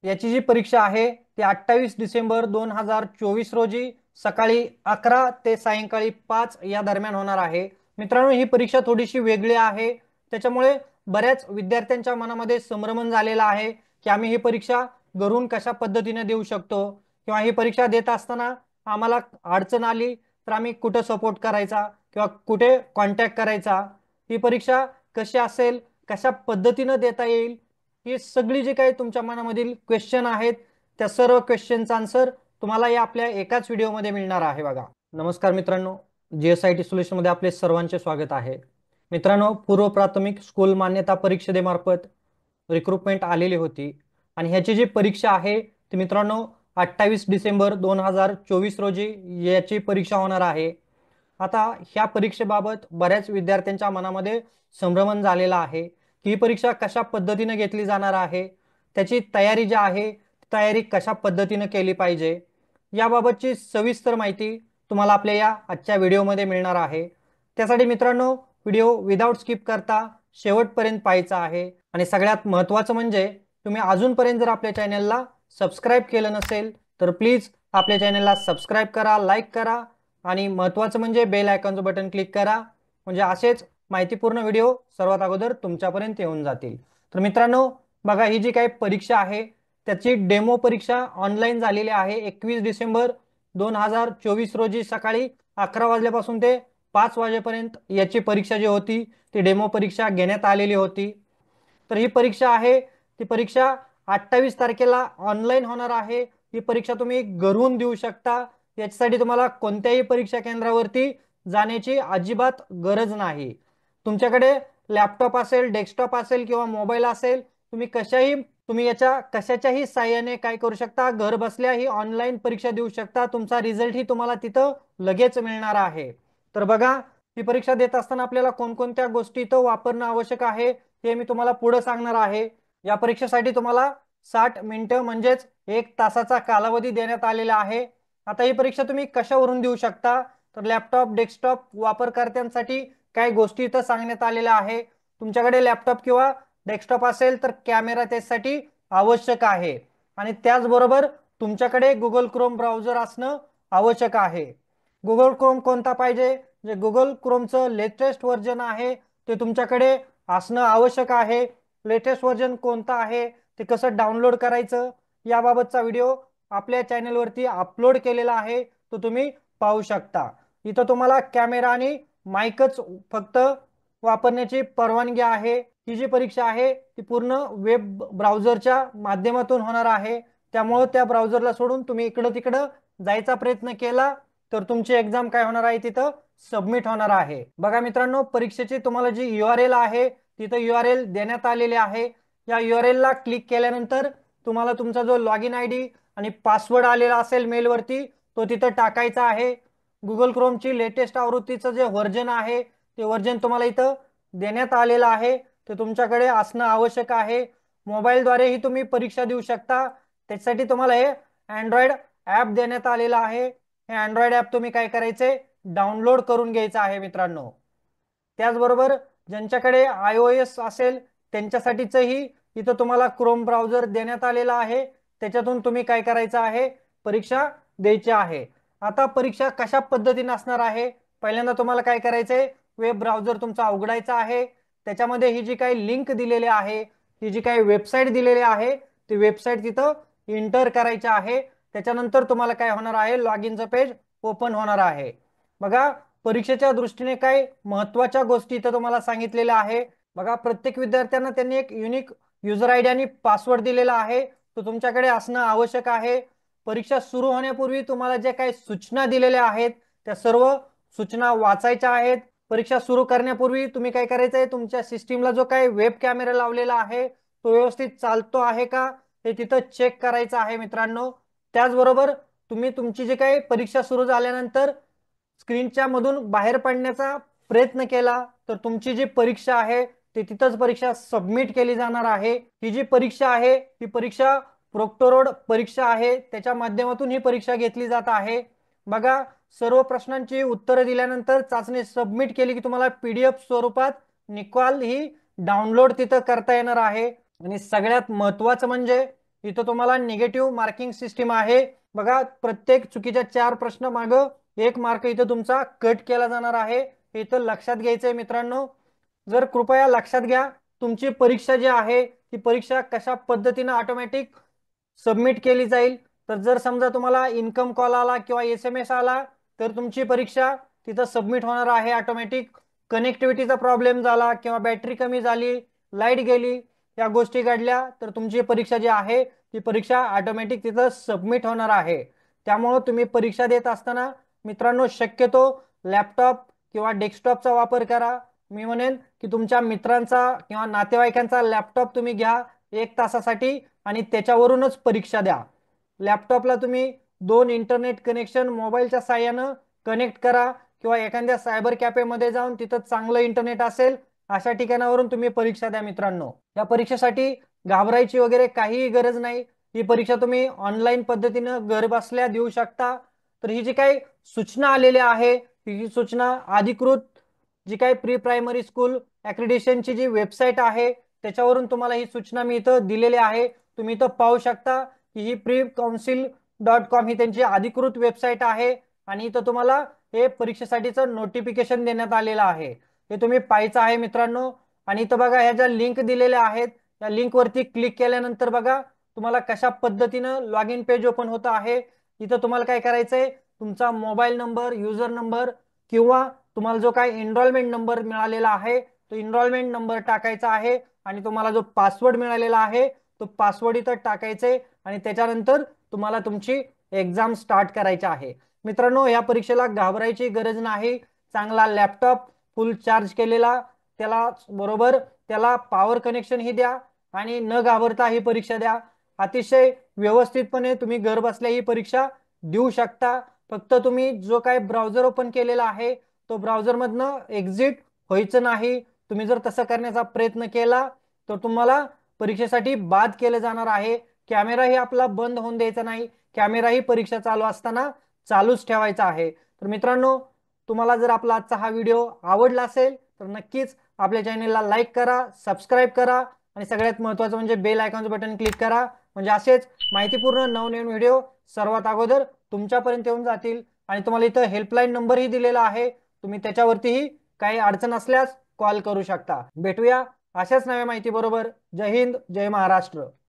याची जी परीक्षा आहे ती 28 डिसेंबर 2024 रोजी सकाळी 11 ते सायंकाळी 5 या दरम्यान होणार आहे। मित्रांनो, ही परीक्षा थोडीशी वेगळी आहे, त्याच्यामुळे बऱ्याच विद्यार्थ्यांच्या मनामध्ये संभ्रमण झालेला आहे की आम्ही ही परीक्षा घरून कशा पद्धतीने देऊ शकतो, किंवा ही परीक्षा देत असताना आम्हाला अडचण आली तर आम्ही कुठे सपोर्ट करायचा किंवा कुठे कॉन्टॅक्ट करायचा, ही परीक्षा कशी असेल, कशा पद्धतीने देता येईल, ही सगळी जी काही तुमच्या मनामधील क्वेश्चन आहेत त्या सर्व क्वेश्चनचा आन्सर तुम्हाला या आपल्या एकाच व्हिडिओमध्ये मिळणार आहे। बघा, नमस्कार मित्रांनो, जीएसआयटी सोल्युशन मध्ये आपले सर्वांचे स्वागत आहे। मित्रांनो, पूर्व प्राथमिक स्कूल मान्यता परिषदेमार्फत रिक्रुटमेंट आलेली होती आणि ह्याची जी परीक्षा आहे ती मित्रांनो 28 डिसेंबर 2024 रोजी याची परीक्षा होणार आहे। आता ह्या परीक्षेबाबत बऱ्याच विद्यार्थ्यांच्या मनामध्ये संभ्रमण झालेला आहे की ही परीक्षा कशा पद्धतीने घेतली जाणार आहे, त्याची तयारी जी आहे तयारी कशा पद्धतीने केली पाहिजे, याबाबतची सविस्तर माहिती तुम्हाला आपल्या या आजच्या व्हिडिओमध्ये मिळणार आहे। त्यासाठी मित्रांनो, व्हिडिओ विदाउट स्किप करता शेवटपर्यंत पाहायचा आहे आणि सगळ्यात महत्त्वाचं म्हणजे तुम्ही अजूनपर्यंत जर आपल्या चॅनलला सबस्क्राईब केलं नसेल तर प्लीज आपल्या चॅनलला सबस्क्राईब करा, लाईक करा आणि महत्त्वाचं म्हणजे बेल आयकॉनचं बटन क्लिक करा, म्हणजे असेच माहितीपूर्ण व्हिडिओ सर्वात अगोदर तुमच्यापर्यंत येऊन जातील। तर मित्रांनो बघा, ही जी काही परीक्षा आहे त्याची डेमो परीक्षा ऑनलाईन झालेली आहे 21 डिसेंबर 2024 रोजी सकाळी 11 वाजल्यापासून ते 5 वाजेपर्यंत याची परीक्षा जी होती ती डेमो परीक्षा घेण्यात आलेली होती। तर ही परीक्षा आहे ती परीक्षा 28 तारखेला ऑनलाईन होणार आहे। ही परीक्षा तुम्ही घरून देऊ शकता, याच्यासाठी तुम्हाला कोणत्याही परीक्षा केंद्रावरती जाण्याची अजिबात गरज नाही। तुमच्याकडे लॅपटॉप असेल, डेस्कटॉप असेल किंवा मोबाईल असेल, तुम्ही याच्या कशाच्याही साहाय्याने काय करू शकता, घर बसल्या ही ऑनलाईन परीक्षा देऊ शकता। तुमचा रिझल्ट ही तुम्हाला तिथं लगेच मिळणार आहे। तर बघा, ही परीक्षा देत असताना आपल्याला कोणकोणत्या गोष्टी इथं वापरणं आवश्यक आहे हे मी तुम्हाला पुढे सांगणार आहे। या परीक्षेसाठी तुम्हाला 60 मिनिटं म्हणजेच 1 तासाचा कालावधी देण्यात आलेला आहे। आता ही परीक्षा तुम्ही कशावरून देऊ शकता, तर लॅपटॉप, डेस्कटॉप वापरकर्त्यांसाठी काही गोष्टी इथं सांगण्यात आलेल्या आहे। तुमच्याकडे लॅपटॉप किंवा डेस्कटॉप असेल तर कॅमेरा त्यासाठी आवश्यक आहे आणि त्याचबरोबर तुमच्याकडे गुगल क्रोम ब्राउझर असणं आवश्यक आहे। गुगल क्रोम कोणता पाहिजे, जे गुगल क्रोमचं लेटेस्ट व्हर्जन आहे ते तुमच्याकडे असणं आवश्यक आहे। लेटेस्ट व्हर्जन कोणता आहे, ते कसं डाउनलोड करायचं याबाबतचा व्हिडिओ आपल्या चॅनलवरती अपलोड केलेला आहे, तो तुम्ही पाहू शकता। इथं तुम्हाला कॅमेरा आणि माईकच फक्त वापरण्याची परवानगी आहे। ही जी परीक्षा आहे ती पूर्ण वेब ब्राउझरच्या माध्यमातून होणार आहे, त्यामुळे त्या ब्राउझरला सोडून तुम्ही इकडं तिकडं जायचा प्रयत्न केला तर तुमची एक्झाम काय होणार आहे, तिथं सबमिट होणार आहे। बघा मित्रांनो, परीक्षेची तुम्हाला जी URL आहे तिथं URL देण्यात आलेली आहे। या URL ला क्लिक केल्यानंतर तुम्हाला तुमचा जो लॉगिन ID आणि पासवर्ड आलेला असेल मेलवरती तो तिथं टाकायचा आहे। गुगल क्रोमची लेटेस्ट आवृत्तीचं जे व्हर्जन आहे ते व्हर्जन तुम्हाला इथं देण्यात आलेलं आहे, ते तुमच्याकडे असणं आवश्यक आहे। मोबाईलद्वारेही तुम्ही परीक्षा देऊ शकता, त्यासाठी तुम्हाला हे अँड्रॉइड ॲप देण्यात आलेलं आहे। हे अँड्रॉइड ॲप तुम्ही काय करायचे, डाउनलोड करून घ्यायचं आहे मित्रांनो। त्याचबरोबर ज्यांच्याकडे iOS असेल त्यांच्यासाठीचंही इथं तुम्हाला क्रोम ब्राउझर देण्यात आलेला आहे, त्याच्यातून तुम्ही काय करायचं आहे, परीक्षा द्यायची आहे। आता परीक्षा कशा पद्धतीने असणार आहे, पहिल्यांदा तुम्हाला काय करायचंय, वेब ब्राउझर तुमचा उघडायचा आहे। त्याच्यामध्ये ही जी काही लिंक दिलेली आहे, ही जी काही वेबसाईट दिलेली आहे ती वेबसाईट तिथं एंटर करायची आहे। त्याच्यानंतर तुम्हाला काय होणार आहे, लॉगिनचं पेज ओपन होणार आहे। बघा, परीक्षेच्या दृष्टीने काय महत्त्वाच्या गोष्टी इथं तुम्हाला सांगितलेल्या आहे। बघा, प्रत्येक विद्यार्थ्यांना त्यांनी एक युनिक युजर आयडी आणि पासवर्ड दिलेला आहे, तो तुमच्याकडे असणं आवश्यक आहे। परीक्षा सुरू होण्यापूर्वी तुम्हाला जे काही सूचना दिलेल्या आहेत त्या सर्व सूचना वाचायच्या आहेत। परीक्षा सुरू करण्यापूर्वी तुम्ही काय करायचंय, तुमच्या सिस्टीमला जो काही वेब कॅमेरा लावलेला आहे तो व्यवस्थित चालतो आहे का हे तिथं चेक करायचं आहे मित्रांनो। त्याचबरोबर तुम्ही तुमची जी काही परीक्षा सुरू झाल्यानंतर स्क्रीनच्या मधून बाहेर पडण्याचा प्रयत्न केला तर तुमची जी परीक्षा आहे ती तिथंच परीक्षा सबमिट केली जाणार आहे। ही जी परीक्षा आहे ही परीक्षा प्रोक्टोरोड परीक्षा आहे, त्याच्या माध्यमातून ही परीक्षा घेतली जात आहे। बघा, सर्व प्रश्नांची उत्तरं दिल्यानंतर चाचणी सबमिट केली की तुम्हाला PDF स्वरूपात निकाल ही डाउनलोड तिथं करता येणार आहे। आणि सगळ्यात महत्त्वाचं म्हणजे इथं तुम्हाला निगेटिव्ह मार्किंग सिस्टीम आहे बघा। प्रत्येक चुकीच्या 4 प्रश्न मागं 1 मार्क इथं तुमचा कट केला जाणार आहे, हे इथं लक्षात घ्यायचंय मित्रांनो। जर कृपया लक्षात घ्या, तुमची परीक्षा जी आहे ती परीक्षा कशा पद्धतीने ऑटोमॅटिक सबमिट केली जाईल। तर जर समजा तुम्हाला इन्कम कॉल आला किंवा SMS आला तर तुमची परीक्षा तिथं सबमिट होणार आहे ऑटोमॅटिक। कनेक्टिव्हिटीचा प्रॉब्लेम झाला किंवा बॅटरी कमी झाली, लाईट गेली, या गोष्टी घडल्या तर तुमची परीक्षा जी आहे ती परीक्षा ऑटोमॅटिक तिथं सबमिट होणार आहे। त्यामुळे तुम्ही परीक्षा देत असताना मित्रांनो शक्यतो लॅपटॉप किंवा डेस्कटॉपचा वापर करा। मी म्हणेन की तुमच्या मित्रांचा किंवा नातेवाईकांचा लॅपटॉप तुम्ही घ्या 1 तासासाठी आणि त्याच्यावरूनच परीक्षा द्या। लॅपटॉपला तुम्ही 2 इंटरनेट कनेक्शन मोबाईलच्या साहाय्यानं कनेक्ट करा किंवा एखाद्या सायबर कॅफेमध्ये जाऊन तिथं चांगलं इंटरनेट असेल अशा ठिकाणावरून तुम्ही परीक्षा द्या मित्रांनो। या परीक्षेसाठी घाबरायची वगैरे काहीही गरज नाही। ही परीक्षा तुम्ही ऑनलाईन पद्धतीनं घर बसल्या देऊ शकता। तर ही जी काही सूचना आलेली आहे ही सूचना अधिकृत जी काही प्री प्रायमरी स्कूल ॲक्रिडिटेशनची जी वेबसाईट आहे त्याच्यावरून तुम्हाला ही सूचना मी इथं दिलेली आहे। तुम्ही इथं पाहू शकता की ही PreCouncil.com ही त्यांची अधिकृत वेबसाईट आहे आणि इथं तुम्हाला हे परीक्षेसाठीचं नोटिफिकेशन देण्यात आलेलं आहे, हे तुम्ही पाहायचं आहे मित्रांनो। आणि इथं बघा ह्या ज्या लिंक दिलेल्या आहेत या लिंक वरती क्लिक केल्यानंतर बघा तुम्हाला कशा पद्धतीनं लॉग इन पेज ओपन होतं आहे। इथं तुम्हाला काय करायचंय, तुमचा मोबाईल नंबर, युजर नंबर किंवा तुम्हाला जो काय एनरोलमेंट नंबर मिळालेला आहे तो एनरोलमेंट नंबर टाकायचा आहे आणि तुम्हाला जो पासवर्ड मिळालेला आहे तो पासवर्ड इथं टाकायचे आणि त्याच्यानंतर तुम्हाला तुमची एक्झाम स्टार्ट करायची आहे। मित्रांनो या परीक्षेला घाबरायची गरज नाही। चांगला लॅपटॉप फुल चार्ज केलेला त्याला बरोबर त्याला पॉवर कनेक्शन ही द्या आणि न घाबरता ही परीक्षा द्या। अतिशय व्यवस्थितपणे तुम्ही घर बसल्या ही परीक्षा देऊ शकता। फक्त तुम्ही जो काय ब्राउझर ओपन केलेला आहे तो ब्राउझर मधनं एक्झिट व्हायचं नाही। तुम्ही जर तसं करण्याचा प्रयत्न केला तर तुम्हाला परीक्षेसाठी बाद केलं जाणार आहे। कॅमेराही आपला बंद होऊन द्यायचा नाही, कॅमेराही परीक्षा चालू असताना चालूच ठेवायचा आहे। तर मित्रांनो तुम्हाला जर आपला आजचा हा व्हिडिओ आवडला असेल तर नक्कीच आपल्या चॅनलला लाईक करा, सबस्क्राईब करा आणि सगळ्यात महत्त्वाचं म्हणजे बेल आयकॉनचं बटन क्लिक करा, म्हणजे असेच माहितीपूर्ण नवनवीन व्हिडिओ सर्वात अगोदर तुमच्यापर्यंत येऊन जातील। आणि तुम्हाला इथं हेल्पलाईन नंबरही दिलेला आहे, तुम्ही त्याच्यावरतीही काही अडचण असल्यास कॉल करू शकता। भेटूया अशाच नव्या माहिती बरोबर। जय हिंद, जय महाराष्ट्र।